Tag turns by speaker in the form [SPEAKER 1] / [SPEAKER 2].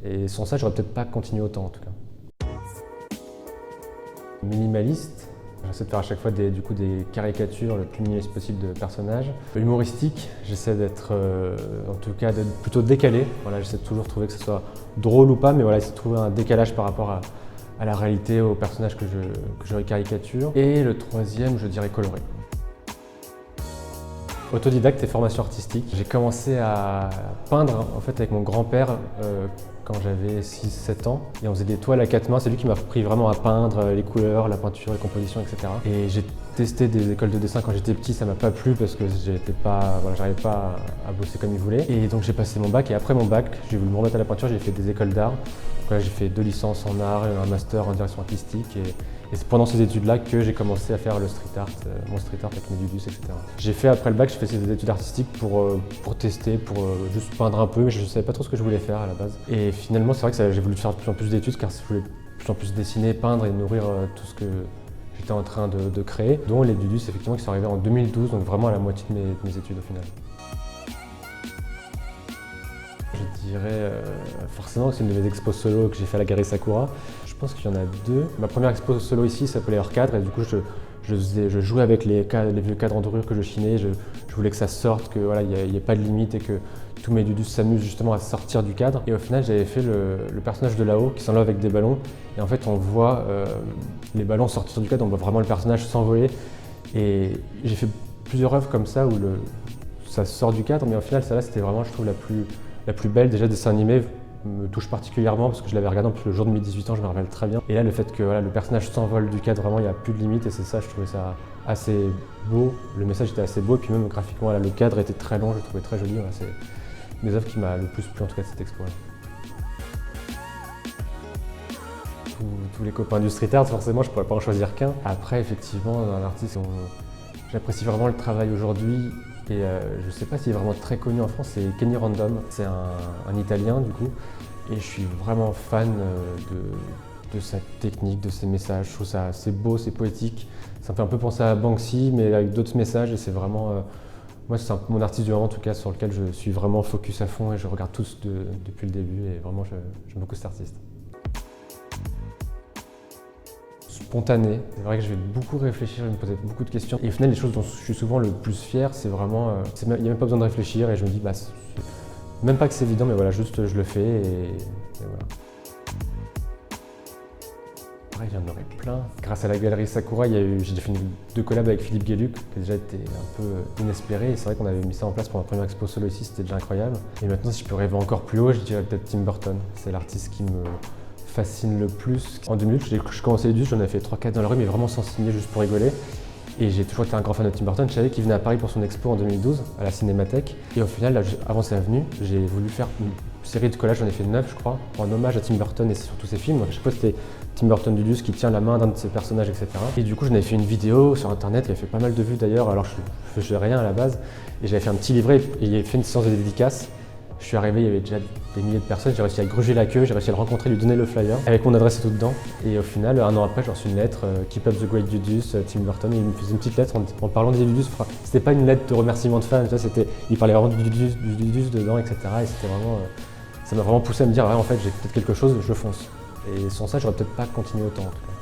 [SPEAKER 1] Et sans ça, j'aurais peut-être pas continué autant en tout cas. Minimaliste, j'essaie de faire à chaque fois des caricatures le plus minimaliste possible de personnages. Humoristique, j'essaie d'être en tout cas d'être plutôt décalé. Voilà, j'essaie de toujours trouver que ce soit drôle ou pas, mais voilà, essayer de trouver un décalage par rapport à la réalité, aux personnages que je caricature. Et le troisième, je dirais coloré. Autodidacte et formation artistique. J'ai commencé à peindre en fait avec mon grand-père quand j'avais 6-7 ans. Et on faisait des toiles à 4 mains. C'est lui qui m'a appris vraiment à peindre les couleurs, la peinture, les compositions, etc. Et j'ai testé des écoles de dessin quand j'étais petit, ça m'a pas plu parce que j'arrivais pas à bosser comme il voulait. Et donc j'ai passé mon bac et après mon bac, j'ai voulu me remettre à la peinture, j'ai fait des écoles d'art. Donc là j'ai fait 2 licences en art et un master en direction artistique. Et c'est pendant ces études-là que j'ai commencé à faire le street art, mon street art avec mes dudus, etc. J'ai fait après le bac, j'ai fait ces études artistiques pour tester, pour juste peindre un peu, mais je ne savais pas trop ce que je voulais faire à la base. Et finalement, c'est vrai que j'ai voulu faire de plus en plus d'études car je voulais de plus en plus dessiner, peindre et nourrir tout ce que j'étais en train de créer, dont les dudus effectivement qui sont arrivés en 2012, donc vraiment à la moitié de mes études au final. Je dirais forcément que c'est une de mes expos solo que j'ai fait à la Galerie Sakura. Je pense qu'il y en a 2. Ma première expo solo ici s'appelait Hors cadre et du coup je jouais avec les vieux cadres en dorure que je chinais. Je voulais que ça sorte, qu'il n'y ait pas de limite et que tous mes dudus s'amusent justement à sortir du cadre. Et au final j'avais fait le personnage de là-haut qui s'enlève avec des ballons et en fait on voit les ballons sortir du cadre, on voit vraiment le personnage s'envoler. Et j'ai fait plusieurs œuvres comme ça où ça sort du cadre, mais au final celle-là c'était vraiment je trouve la plus belle. Déjà, dessin animé me touche particulièrement parce que je l'avais regardé le jour de mes 18 ans, je me rappelle très bien. Et là, le fait que le personnage s'envole du cadre, vraiment, il n'y a plus de limite et c'est ça, je trouvais ça assez beau. Le message était assez beau et puis même graphiquement, le cadre était très long, je le trouvais très joli. Voilà, c'est une des œuvres qui m'a le plus plu en tout cas de cette expo. Tous les copains du street art, forcément, je ne pourrais pas en choisir qu'un. Après, effectivement, un artiste, j'apprécie vraiment le travail aujourd'hui. Et je ne sais pas s'il est vraiment très connu en France, c'est Kenny Random. C'est un Italien du coup. Et je suis vraiment fan de sa technique, de ses messages. Je trouve ça assez beau, c'est poétique. Ça me fait un peu penser à Banksy, mais avec d'autres messages. Et c'est vraiment, moi c'est mon artiste du moment en tout cas, sur lequel je suis vraiment focus à fond et je regarde tous depuis le début. Et vraiment, j'aime beaucoup cet artiste. Spontané. C'est vrai que je vais beaucoup réfléchir, je me poser beaucoup de questions. Et au final, les choses dont je suis souvent le plus fier, c'est vraiment... il n'y a même pas besoin de réfléchir et je me dis, même pas que c'est évident, mais voilà, juste je le fais et voilà. Pareil, il y en aurait plein. Grâce à la Galerie Sakura, j'ai fait 2 collabs avec Philippe Gueluc, qui a déjà été un peu inespéré. Et c'est vrai qu'on avait mis ça en place pour ma première expo solo ici, c'était déjà incroyable. Et maintenant, si je peux rêver encore plus haut, je dirais peut-être Tim Burton. C'est l'artiste qui me fascine le plus. En 2000, je commençais les dudus, j'en avais fait 3-4 dans la rue, mais vraiment sans signer, juste pour rigoler. Et j'ai toujours été un grand fan de Tim Burton. Je savais qu'il venait à Paris pour son expo en 2012, à la Cinémathèque. Et au final, là, avant sa venue, j'ai voulu faire une série de collages, j'en ai fait 9 je crois, en hommage à Tim Burton et surtout ses films. Donc, à chaque fois, c'était Tim Burton Dudus qui tient la main d'un de ses personnages, etc. Et du coup, j'en avais fait une vidéo sur internet, il avait fait pas mal de vues d'ailleurs, alors je faisais rien à la base. Et j'avais fait un petit livret et il avait fait une séance de dédicace. Je suis arrivé, il y avait déjà des milliers de personnes, j'ai réussi à gruger la queue, j'ai réussi à le rencontrer, lui donner le flyer avec mon adresse et tout dedans. Et au final, un an après, j'ai reçu une lettre, Keep Up the Great Dudus, Tim Burton, et il me faisait une petite lettre en parlant des Dudus. C'était pas une lettre de remerciement de fans, il parlait vraiment du Dudus dedans, etc. Et c'était vraiment, ça m'a vraiment poussé à me dire, ouais, en fait, j'ai peut-être quelque chose, je fonce. Et sans ça, j'aurais peut-être pas continué autant en tout cas.